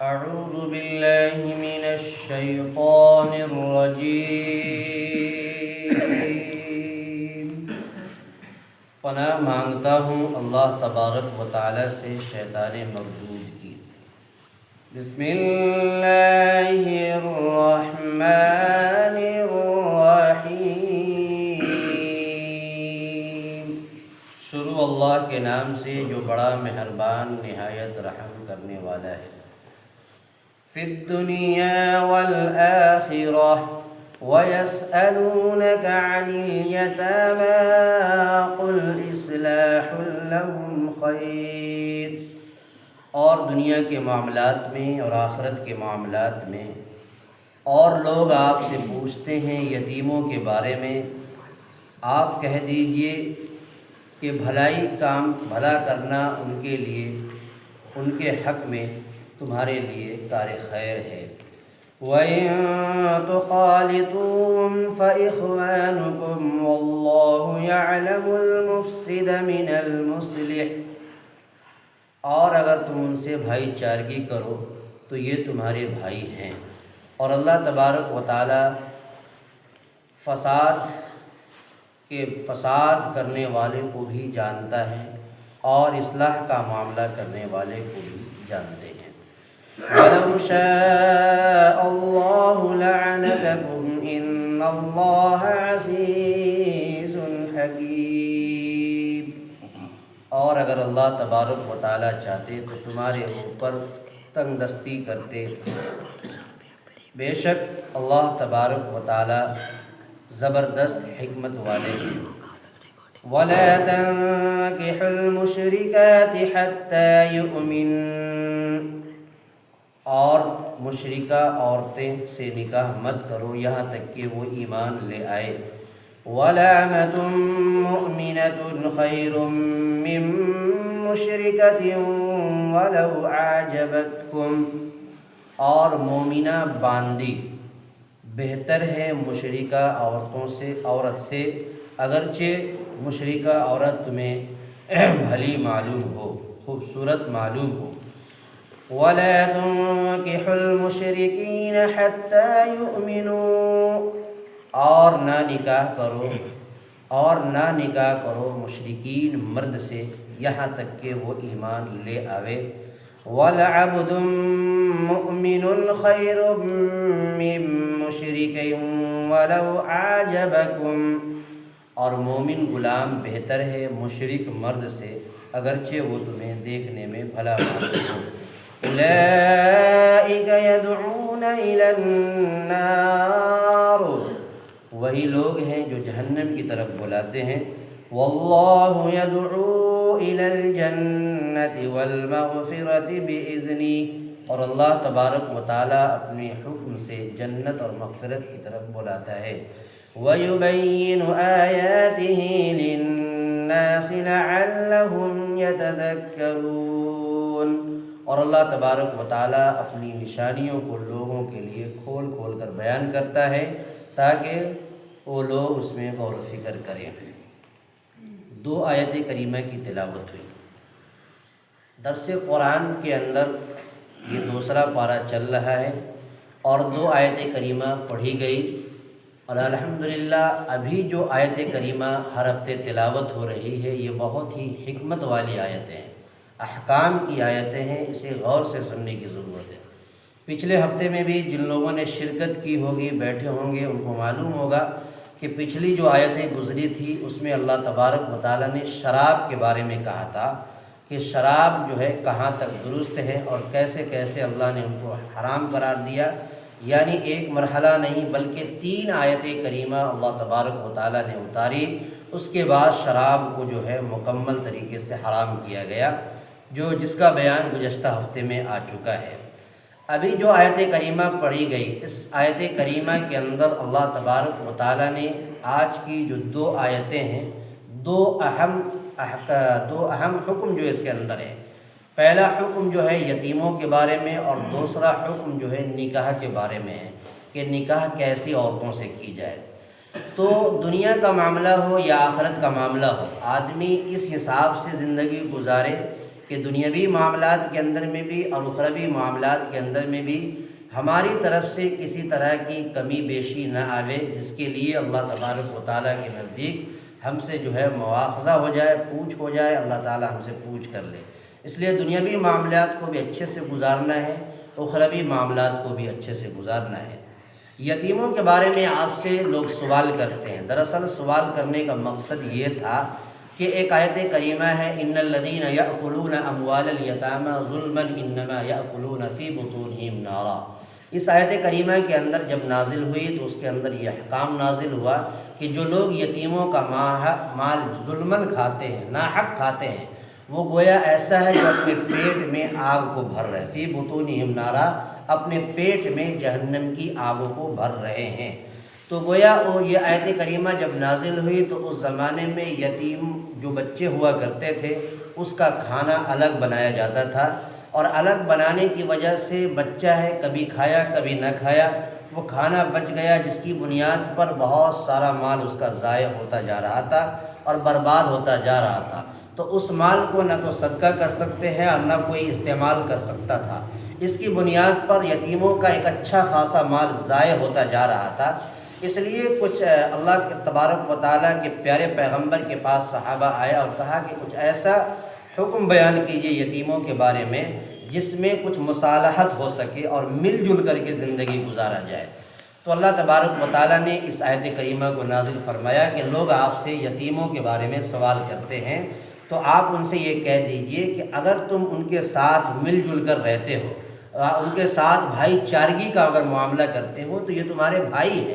اعوذ باللہ من الشیطان الرجیم۔ پناہ مانگتا ہوں اللہ تبارک و تعالی سے شیطان مردود کی۔ بسم اللہ الرحمن الرحیم۔ شروع اللہ کے نام سے جو بڑا مہربان نہایت رحم کرنے والا ہے۔ فی الدنیا والآخرہ وَيَسْأَلُونَكَ عَنِ الْيَتَامَى قُلْ إِصْلَاحٌ لَهُمْ خَيْرٌ۔ اور دنیا کے معاملات میں اور آخرت کے معاملات میں اور لوگ آپ سے پوچھتے ہیں یتیموں کے بارے میں، آپ کہہ دیجئے کہ بھلا کرنا ان کے لیے، ان کے حق میں تمہارے لیے کار خیر ہے۔ وَإِن تُخَالِطُوهُمْ فَإِخْوَانُكُمْ وَاللَّهُ يَعْلَمُ الْمُفْسِدَ مِنَ الْمُصْلِحِ۔ اور اگر تم ان سے بھائی چارگی کرو تو یہ تمہارے بھائی ہیں، اور اللہ تبارک و تعالی فساد کرنے والے کو بھی جانتا ہے اور اصلاح کا معاملہ کرنے والے کو بھی جانتے ہیں۔ وَلَوْ شَاءَ اللَّهُ لَعَنَتَكُمْ إِنَّ اللَّهَ عَزِيزٌ حَكِيمٌ۔ اور اگر اللہ تبارک و تعالی چاہتے تو تمہارے اوپر تنگ دستی کرتے، بے شک اللہ تبارک و تعالی زبردست حکمت والے ہیں۔ وَلَا تَنكِحُوا الْمُشْرِكَاتِ حَتَّى يُؤْمِنَّ۔ اور مشرکہ عورتیں سے نکاح مت کرو یہاں تک کہ وہ ایمان لے آئے۔ وَلَأَمَةٌ مُؤْمِنَةٌ خَيْرٌ مِّن مُّشْرِكَةٍ وَلَوْ أَعْجَبَتْكُمْ۔ اور مومنہ باندی بہتر ہے مشرکہ عورت سے اگرچہ مشرکہ عورت تمہیں بھلی معلوم ہو، خوبصورت معلوم ہو۔ وَلَا تُنكِحُوا الْمُشْرِكِينَ حَتَّى يُؤْمِنُوا۔ اور نہ نکاح کرو مشرکین مرد سے یہاں تک کہ وہ ایمان لے آوے۔ وَلَعَبْدٌ مُؤْمِنٌ خَيْرٌ مِّن مُّشْرِكٍ وَلَوْ أَعْجَبَكُمْ۔ اور مومن غلام بہتر ہے مشرک مرد سے اگرچہ وہ تمہیں دیکھنے میں بھلا معلوم ہو۔ أولئك يدعون إلى النار۔ وہی لوگ ہیں جو جہنم کی طرف بلاتے ہیں۔ واللہ يدعو إلى الجنة والمغفرة بإذنه۔ اور اللہ تبارک و تعالی اپنے حکم سے جنت اور مغفرت کی طرف بلاتا ہے۔ وَيُبَيِّنُ آيَاتِهِ لِلنَّاسِ لَعَلَّهُمْ يَتَذَكَّرُونَ۔ اور اللہ تبارک و تعالی اپنی نشانیوں کو لوگوں کے لیے کھول کھول کر بیان کرتا ہے تاکہ وہ لوگ اس میں غور و فکر کریں۔ 2 آیت کریمہ کی تلاوت ہوئی۔ درس قرآن کے اندر یہ دوسرا پارہ چل رہا ہے اور 2 آیت کریمہ پڑھی گئی، اور الحمدللہ ابھی جو آیت کریمہ ہر ہفتے تلاوت ہو رہی ہے یہ بہت ہی حکمت والی آیتیں ہیں، احکام کی آیتیں ہیں، اسے غور سے سننے کی ضرورت ہے۔ پچھلے ہفتے میں بھی جن لوگوں نے شرکت کی ہوگی، بیٹھے ہوں گے، ان کو معلوم ہوگا کہ پچھلی جو آیتیں گزری تھی اس میں اللہ تبارک و تعالیٰ نے شراب کے بارے میں کہا تھا کہ شراب جو ہے کہاں تک درست ہے اور کیسے کیسے اللہ نے ان کو حرام قرار دیا، یعنی ایک مرحلہ نہیں بلکہ 3 آیت کریمہ اللہ تبارک و تعالیٰ نے اتاری، اس کے بعد شراب کو جو ہے مکمل طریقے سے حرام کیا گیا، جس کا بیان گزشتہ ہفتے میں آ چکا ہے۔ ابھی جو آیت کریمہ پڑھی گئی، اس آیت کریمہ کے اندر اللہ تبارک و تعالیٰ نے آج کی جو 2 آیتیں ہیں، 2 اہم حکم جو اس کے اندر ہے۔ پہلا حکم جو ہے یتیموں کے بارے میں، اور دوسرا حکم جو ہے نکاح کے بارے میں ہے کہ نکاح کیسی عورتوں سے کی جائے۔ تو دنیا کا معاملہ ہو یا آخرت کا معاملہ ہو، آدمی اس حساب سے زندگی گزارے کہ دنیاوی معاملات کے اندر میں بھی اور اخروی معاملات کے اندر میں بھی ہماری طرف سے کسی طرح کی کمی بیشی نہ آوے، جس کے لیے اللہ تبارک و تعالیٰ کے نزدیک ہم سے جو ہے مواخذہ ہو جائے، پوچھ ہو جائے، اللہ تعالیٰ ہم سے پوچھ کر لے۔ اس لیے دنیاوی معاملات کو بھی اچھے سے گزارنا ہے، اخروی معاملات کو بھی اچھے سے گزارنا ہے۔ یتیموں کے بارے میں آپ سے لوگ سوال کرتے ہیں۔ دراصل سوال کرنے کا مقصد یہ تھا کہ ایک آیت کریمہ ہے، ان الذین یأکلون اموال الیتامی ظلما انما یأکلون فی بطونہم نارا۔ اس آیت کریمہ کے اندر جب نازل ہوئی تو اس کے اندر یہ احکام نازل ہوا کہ جو لوگ یتیموں کا مال ظلماً کھاتے ہیں، ناحق کھاتے ہیں، وہ گویا ایسا ہے جو اپنے پیٹ میں آگ کو بھر رہے، فی بطونہم نارا، اپنے پیٹ میں جہنم کی آگوں کو بھر رہے ہیں۔ تو گویا یہ آیت کریمہ جب نازل ہوئی تو اس زمانے میں یتیم جو بچے ہوا کرتے تھے اس کا کھانا الگ بنایا جاتا تھا، اور الگ بنانے کی وجہ سے بچہ ہے کبھی کھایا کبھی نہ کھایا، وہ کھانا بچ گیا جس کی بنیاد پر بہت سارا مال اس کا ضائع ہوتا جا رہا تھا اور برباد ہوتا جا رہا تھا۔ تو اس مال کو نہ تو صدقہ کر سکتے ہیں اور نہ کوئی استعمال کر سکتا تھا۔ اس کی بنیاد پر یتیموں کا ایک اچھا خاصا مال ضائع ہوتا جا رہا تھا۔ اس لیے کچھ اللہ کے تبارک و تعالیٰ کے پیارے پیغمبر کے پاس صحابہ آیا اور کہا کہ کچھ ایسا حکم بیان کیجیے یتیموں کے بارے میں جس میں کچھ مصالحت ہو سکے اور مل جل کر کے زندگی گزارا جائے۔ تو اللہ تبارک و تعالیٰ نے اس آیت کریمہ کو نازل فرمایا کہ لوگ آپ سے یتیموں کے بارے میں سوال کرتے ہیں تو آپ ان سے یہ کہہ دیجئے کہ اگر تم ان کے ساتھ مل جل کر رہتے ہو، ان کے ساتھ بھائی چارگی کا اگر معاملہ کرتے ہو تو یہ تمہارے بھائی ہیں۔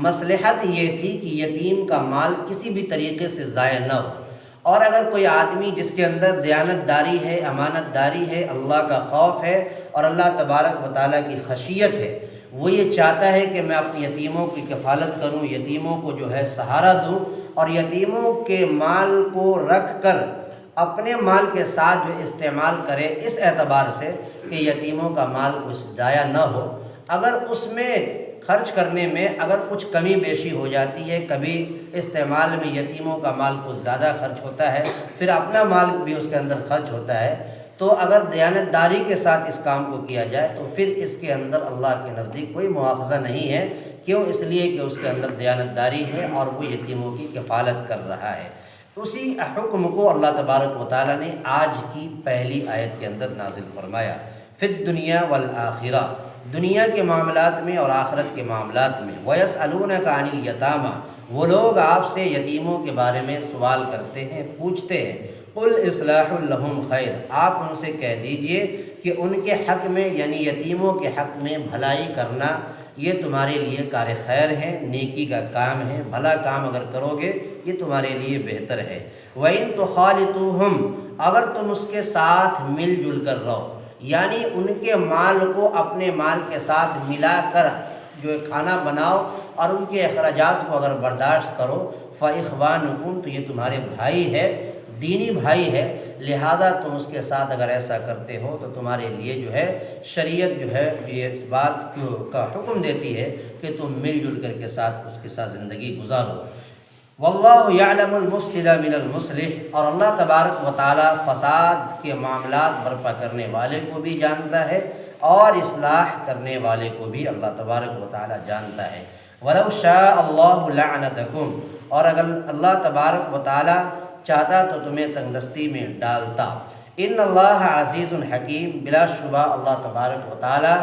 مصلحت یہ تھی کہ یتیم کا مال کسی بھی طریقے سے ضائع نہ ہو، اور اگر کوئی آدمی جس کے اندر دیانت داری ہے، امانت داری ہے، اللہ کا خوف ہے اور اللہ تبارک و تعالیٰ کی خشیت ہے، وہ یہ چاہتا ہے کہ میں اپنے یتیموں کی کفالت کروں، یتیموں کو جو ہے سہارا دوں، اور یتیموں کے مال کو رکھ کر اپنے مال کے ساتھ جو استعمال کرے، اس اعتبار سے کہ یتیموں کا مال کچھ ضائع نہ ہو۔ اگر اس میں خرچ کرنے میں اگر کچھ کمی بیشی ہو جاتی ہے، کبھی استعمال میں یتیموں کا مال کچھ زیادہ خرچ ہوتا ہے، پھر اپنا مال بھی اس کے اندر خرچ ہوتا ہے، تو اگر دیانت داری کے ساتھ اس کام کو کیا جائے تو پھر اس کے اندر اللہ کے نزدیک کوئی مواخذہ نہیں ہے۔ کیوں؟ اس لیے کہ اس کے اندر دیانت داری ہے اور وہ یتیموں کی کفالت کر رہا ہے۔ اسی حکم کو اللہ تبارک و تعالیٰ نے آج کی پہلی آیت کے اندر نازل فرمایا، فی الدنیا والآخرہ، دنیا کے معاملات میں اور آخرت کے معاملات میں۔ وَيَسْأَلُونَكَ عَنِ الْيَتَامَى، وہ لوگ آپ سے یتیموں کے بارے میں سوال کرتے ہیں، پوچھتے ہیں۔ قُلْ إِصْلَاحٌ لَهُمْ خَيْرٌ، آپ ان سے کہہ دیجئے کہ ان کے حق میں یعنی یتیموں کے حق میں بھلائی کرنا یہ تمہارے لیے کار خیر ہے، نیکی کا کام ہے، بھلا کام اگر کرو گے یہ تمہارے لیے بہتر ہے۔ وَإِن تُخَالِطُوهُمْ، اگر تم اس کے ساتھ مل جل کر رہو، یعنی ان کے مال کو اپنے مال کے ساتھ ملا کر جو کھانا بناؤ اور ان کے اخراجات کو اگر برداشت کرو، فَإِخْوَانُكُمْ، تو یہ تمہارے بھائی ہے، دینی بھائی ہے، لہذا تم اس کے ساتھ اگر ایسا کرتے ہو تو تمہارے لیے جو ہے شریعت جو ہے یہ بات کا حکم دیتی ہے کہ تم مل جل کر کے ساتھ اس کے ساتھ زندگی گزارو۔ واللہ یعلم المفسد من المصلح، اور اللہ تبارک و تعالیٰ فساد کے معاملات برپا کرنے والے کو بھی جانتا ہے اور اصلاح کرنے والے کو بھی اللہ تبارک و تعالیٰ جانتا ہے۔ ولو شاء اللہ لعنتکم، اور اگر اللہ تبارک و تعالیٰ چاہتا تو تمہیں تنگدستی میں ڈالتا۔ ان اللہ عزیز حکیم، بلا شبہ اللہ تبارک و تعالیٰ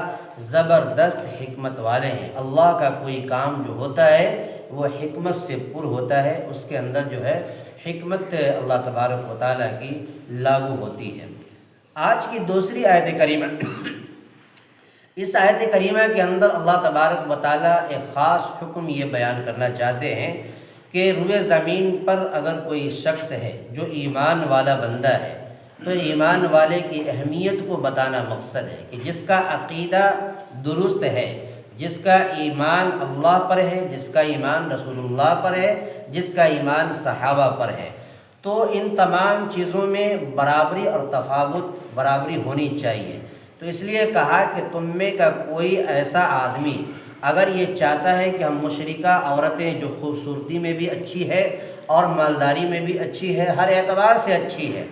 زبردست حکمت والے ہیں۔ اللہ کا کوئی کام جو ہوتا ہے وہ حکمت سے پر ہوتا ہے، اس کے اندر جو ہے حکمت اللہ تبارک و تعالیٰ کی لاگو ہوتی ہے۔ آج کی دوسری آیت کریمہ، اس آیت کریمہ کے اندر اللہ تبارک و تعالیٰ ایک خاص حکم یہ بیان کرنا چاہتے ہیں کہ روئے زمین پر اگر کوئی شخص ہے جو ایمان والا بندہ ہے تو ایمان والے کی اہمیت کو بتانا مقصد ہے کہ جس کا عقیدہ درست ہے، جس کا ایمان اللہ پر ہے، جس کا ایمان رسول اللہ پر ہے، جس کا ایمان صحابہ پر ہے، تو ان تمام چیزوں میں برابری اور تفاوت برابری ہونی چاہیے۔ تو اس لیے کہا کہ تم میں کا کوئی ایسا آدمی اگر یہ چاہتا ہے کہ ہم مشرکہ عورتیں جو خوبصورتی میں بھی اچھی ہے اور مالداری میں بھی اچھی ہے، ہر اعتبار سے اچھی ہے،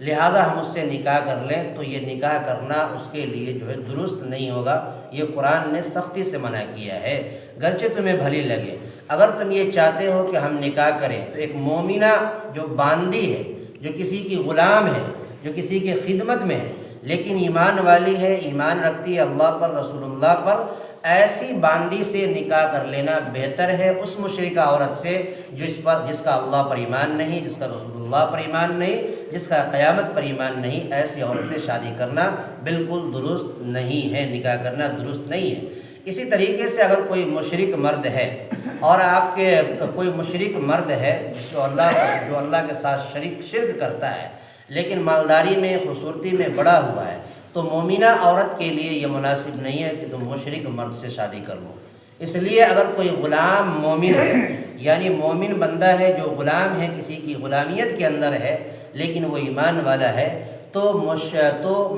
لہذا ہم اس سے نکاح کر لیں، تو یہ نکاح کرنا اس کے لیے جو ہے درست نہیں ہوگا۔ یہ قرآن نے سختی سے منع کیا ہے، گرچہ تمہیں بھلی لگے۔ اگر تم یہ چاہتے ہو کہ ہم نکاح کریں تو ایک مومنہ جو باندی ہے، جو کسی کی غلام ہے، جو کسی کی خدمت میں ہے لیکن ایمان والی ہے، ایمان رکھتی ہے اللہ پر، رسول اللہ پر، ایسی باندی سے نکاح کر لینا بہتر ہے اس مشرکہ عورت سے جس کا اللہ پر ایمان نہیں، جس کا رسول اللہ پر ایمان نہیں، جس کا قیامت پر ایمان نہیں۔ ایسی عورت سے شادی کرنا بالکل درست نہیں ہے، نکاح کرنا درست نہیں ہے۔ اسی طریقے سے اگر کوئی مشرک مرد ہے اور آپ کے کوئی مشرک مرد ہے جو اللہ کے ساتھ شرک کرتا ہے لیکن مالداری میں، خوبصورتی میں بڑا ہوا ہے، تو مومنہ عورت کے لیے یہ مناسب نہیں ہے کہ تم مشرک مرد سے شادی کر لو۔ اس لیے اگر کوئی غلام مومن ہے، یعنی مومن بندہ ہے جو غلام ہے، کسی کی غلامیت کے اندر ہے لیکن وہ ایمان والا ہے، تو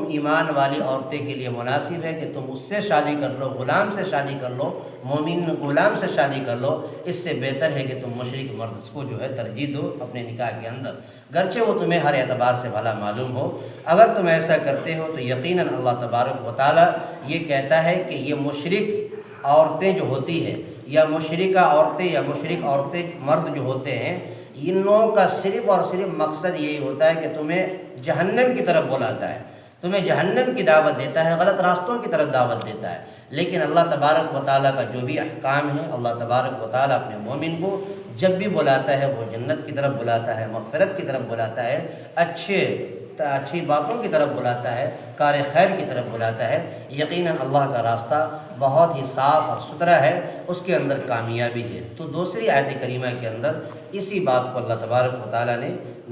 ایمان والی عورتیں کے لیے مناسب ہے کہ تم اس سے شادی کر لو، غلام سے شادی کر لو، مومن غلام سے شادی کر لو۔ اس سے بہتر ہے کہ تم مشرک مرد کو جو ہے ترجیح دو اپنے نکاح کے اندر، گرچہ وہ تمہیں ہر اعتبار سے بھلا معلوم ہو۔ اگر تم ایسا کرتے ہو تو یقیناً اللہ تبارک و تعالیٰ یہ کہتا ہے کہ یہ مشرک عورتیں جو ہوتی ہیں، یا مشرکہ عورتیں یا مشرک عورتیں مرد جو ہوتے ہیں، ان لوگوں کا صرف اور صرف مقصد یہی ہوتا ہے کہ تمہیں جہنم کی طرف بلاتا ہے، تمہیں جہنم کی دعوت دیتا ہے، غلط راستوں کی طرف دعوت دیتا ہے۔ لیکن اللہ تبارک و تعالیٰ کا جو بھی احکام ہے، اللہ تبارک و تعالیٰ اپنے مومن کو جب بھی بلاتا ہے وہ جنت کی طرف بلاتا ہے، مغفرت کی طرف بلاتا ہے، اچھی باتوں کی طرف بلاتا ہے، کار خیر کی طرف بلاتا ہے۔ یقیناً اللہ کا راستہ بہت ہی صاف اور ستھرا ہے، اس کے اندر کامیابی ہے۔ تو دوسری آیت کریمہ کے اندر اسی بات کو اللہ تبارک و تعالیٰ نے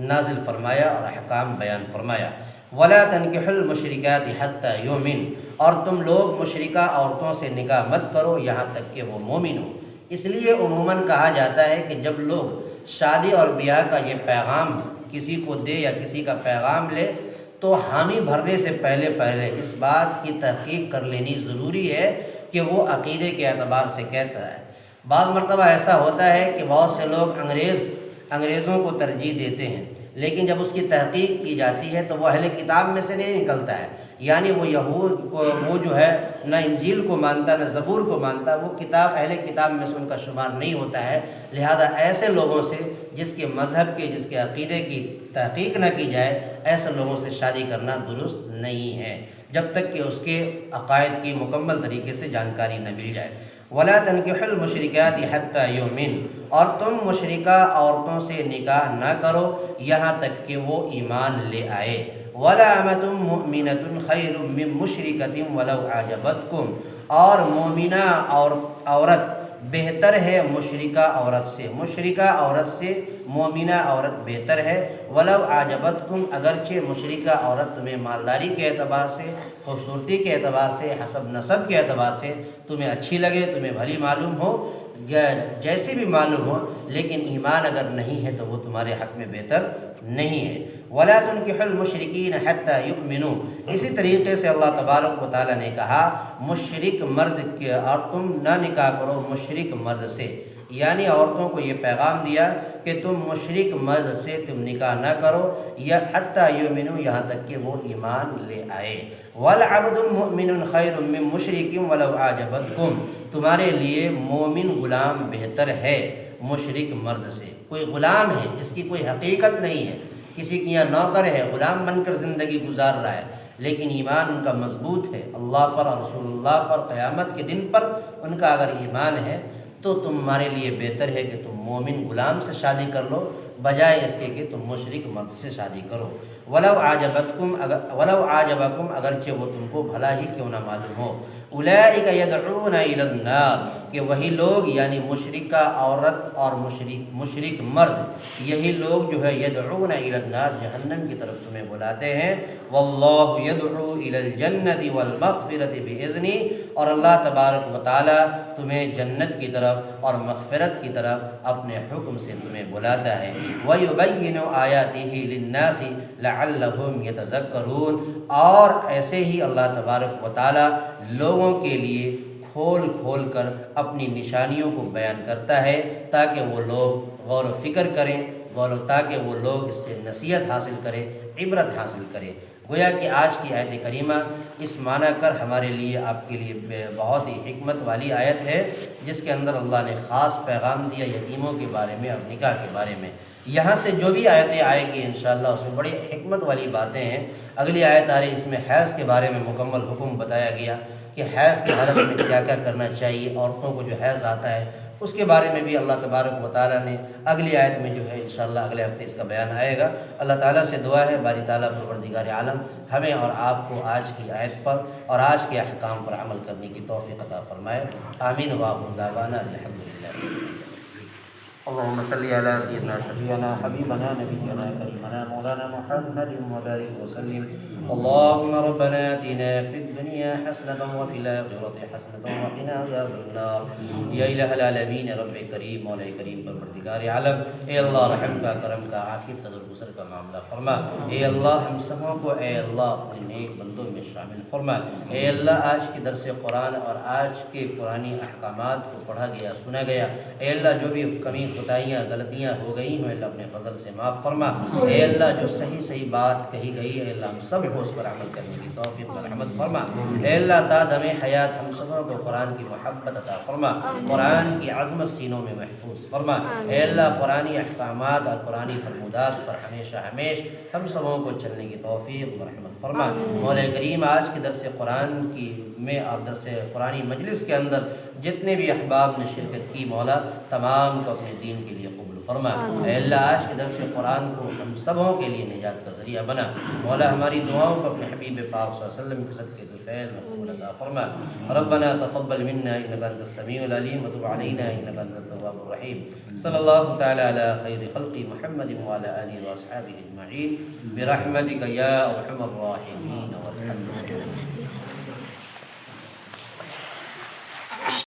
نازل فرمایا اور احکام بیان فرمایا۔ وَلَا تَنْكِحُوا الْمُشْرِكَاتِ حَتَّى يُؤْمِنْ، اور تم لوگ مشرکہ عورتوں سے نکاح مت کرو یہاں تک کہ وہ مومن ہو۔ اس لیے عموماً کہا جاتا ہے کہ جب لوگ شادی اور بیاہ کا یہ پیغام کسی کو دے یا کسی کا پیغام لے تو حامی بھرنے سے پہلے اس بات کی تحقیق کر لینی ضروری ہے کہ وہ عقیدے کے اعتبار سے کہتا ہے۔ بعض مرتبہ ایسا ہوتا ہے کہ بہت سے لوگ انگریزوں کو ترجیح دیتے ہیں، لیکن جب اس کی تحقیق کی جاتی ہے تو وہ اہل کتاب میں سے نہیں نکلتا ہے، یعنی وہ وہ جو ہے نہ انجیل کو مانتا نہ زبور کو مانتا، وہ اہل کتاب میں سے ان کا شمار نہیں ہوتا ہے۔ لہذا ایسے لوگوں سے جس کے مذہب کے، جس کے عقیدے کی تحقیق نہ کی جائے، ایسے لوگوں سے شادی کرنا درست نہیں ہے جب تک کہ اس کے عقائد کی مکمل طریقے سے جانکاری نہ مل جائے۔ وَلَا تَنْكِحُوا الْمُشْرِكَاتِ حَتَّى يُؤْمِنْ، اور تم مشرکہ عورتوں سے نکاح نہ کرو یہاں تک کہ وہ ایمان لے آئے۔ وَلَا أَمَةٌ مُؤْمِنَةٌ خَيْرٌ مِّن مُّشْرِكَةٍ وَلَوْ أَعْجَبَتْكُمْ، اور مومنہ عورت بہتر ہے مشرکہ عورت سے، مشرکہ عورت سے مومنہ عورت بہتر ہے۔ وَلَوْ أَعْجَبَتْكُمْ، اگرچہ مشرکہ عورت تمہیں مالداری کے اعتبار سے، خوبصورتی کے اعتبار سے، حسب نسب کے اعتبار سے تمہیں اچھی لگے، تمہیں بھلی معلوم ہو، جیسی بھی معلوم ہو، لیکن ایمان اگر نہیں ہے تو وہ تمہارے حق میں بہتر نہیں ہے۔ وَلَا تُنْكِحُوا الْمُشْرِكِينَ حَتَّى يُؤْمِنُوا، اسی طریقے سے اللہ تبارک و تعالیٰ نے کہا مشرک مرد کے، اور تم نہ نکاح کرو مشرک مرد سے، یعنی عورتوں کو یہ پیغام دیا کہ تم مشرک مرد سے تم نکاح نہ کرو یا حَتَّى يُؤْمِنُوا، یہاں تک کہ وہ ایمان لے آئے۔ وَالْعَبْدُ مُؤْمِنٌ خَيْرٌ مِّن مُّشْرِكٍ وَلَوْ أَعْجَبَتْكُمْ، تمہارے لیے مومن غلام بہتر ہے مشرک مرد سے۔ کوئی غلام ہے جس کی کوئی حقیقت نہیں ہے، کسی کی یہاں نوکر ہے، غلام بن کر زندگی گزار رہا ہے، لیکن ایمان ان کا مضبوط ہے، اللہ پر اور رسول اللہ پر، قیامت کے دن پر ان کا اگر ایمان ہے تو تمہارے لیے بہتر ہے کہ تم مومن غلام سے شادی کر لو بجائے اس کے کہ تم مشرک مرد سے شادی کرو۔ وَلَوْ أَعْجَبَكُمْ، اگرچہ وہ تم کو بھلا ہی کیوں نہ معلوم ہو۔ أُولَئِكَ يَدْعُونَ إِلَى النَّارِ، کہ وہی لوگ یعنی مشرکہ عورت اور مشرک مرد، یہی لوگ جو ہے يَدْعُونَ إِلَى النَّارِ، جہنم کی طرف تمہیں بلاتے ہیں۔ وَاللَّهُ يَدْعُو إِلَى الْجَنَّةِ وَالْمَغْفِرَةِ بِإِذْنِهِ، اور اللہ تبارک و تعالیٰ تمہیں جنت کی طرف اور مغفرت کی طرف اپنے حکم سے تمہیں بلاتا ہے۔ وَيُبَيِّنُ آيَاتِهِ لِلنَّاسِ لَعَلَّهُمْ يَتَذَكَّرُونَ، اور ایسے ہی اللہ تبارک و تعالیٰ لوگوں کے لیے کھول کر اپنی نشانیوں کو بیان کرتا ہے تاکہ وہ لوگ غور و فکر کریں، تاکہ وہ لوگ اس سے نصیحت حاصل کریں، عبرت حاصل کریں۔ گویا کہ آج کی آیت کریمہ اس معنی کر ہمارے لیے، آپ کے لیے بہت ہی حکمت والی آیت ہے، جس کے اندر اللہ نے خاص پیغام دیا یتیموں کے بارے میں اور نکاح کے بارے میں۔ یہاں سے جو بھی آیتیں آئے گی انشاءاللہ اس میں بڑی حکمت والی باتیں ہیں۔ اگلی آیت آ رہی، اس میں حیض کے بارے میں مکمل حکم بتایا گیا کہ حیض کی حالت میں کیا کیا کرنا چاہیے، عورتوں کو جو حیض آتا ہے اس کے بارے میں بھی اللہ تبارک و تعالیٰ نے اگلی آیت میں جو ہے انشاءاللہ اگلے ہفتے اس کا بیان آئے گا۔ اللہ تعالیٰ سے دعا ہے باری تعالیٰ پروردگار عالم ہمیں اور آپ کو آج کی آیت پر اور آج کے احکام پر عمل کرنے کی توفیق عطا فرمائے۔ آمین وآخر دعوانا الحمدللہ۔ اللهم صل على سيدنا شفيعنا حبيبنا نبينا كريمنا مولانا محمد وبارك وسلم۔ اللهم ربنا آتنا في الدنيا حسنة وفي الآخرة حسنة وقنا عذاب النار۔ یا الہ العالمین رب کریم مولا کریم پروردگار عالم، اے اللہ رحم کا، کرم کا، عافیت کا، درگزر کا معاملہ فرما۔ اے اللہ ہم سبوں کو اے اللہ اپنے نیک بندوں میں شامل فرما۔ اے اللہ آج کے درس قرآن اور آج کے قرآنی احکامات کو پڑھا گیا، سنا گیا، اے اللہ جو بھی کمی خطائیاں غلطیاں ہو گئی ہیں اللہ اپنے فضل سے معاف فرما۔ اے اللہ جو صحیح صحیح بات کہی گئی ہے اللہ ہم سب کو اس پر عمل کرنے کی توفیق اور رحمت فرما۔ اے اللہ تا دم حیات ہم سبوں کو قرآن کی محبت عطا فرما، قرآن کی عظمت سینوں میں محفوظ فرما۔ اے اللہ قرآنی احکامات اور قرآنی فرمودات پر ہمیشہ ہم سبوں کو چلنے کی توفیق اور رحمت فرما۔ مولا کریم آج کے درس قرآن کی میں اور درس قرآنی مجلس کے اندر جتنے بھی احباب نے شرکت کی مولا تمام کو اپنے دین کے لیے قبول فرما۔ اے اللہ آج کے درس قرآن کو ہم سبوں کے لیے نجات کا ذریعہ بنا۔ مولا ہماری دعاؤں کو اپنے حبیب پاک صلی اللہ علیہ وسلم کے صدقے طفیل مقبول عطا فرما۔ ربنا تقبل منا انك انت السميع العليم وتب علينا انك انت التواب الرحيم۔ صلی اللہ تعالی علی خیر خلق محمد وعلى آلہ واصحابہ اجمعین برحمتک یا ارحم الراحمین والحمد للہ۔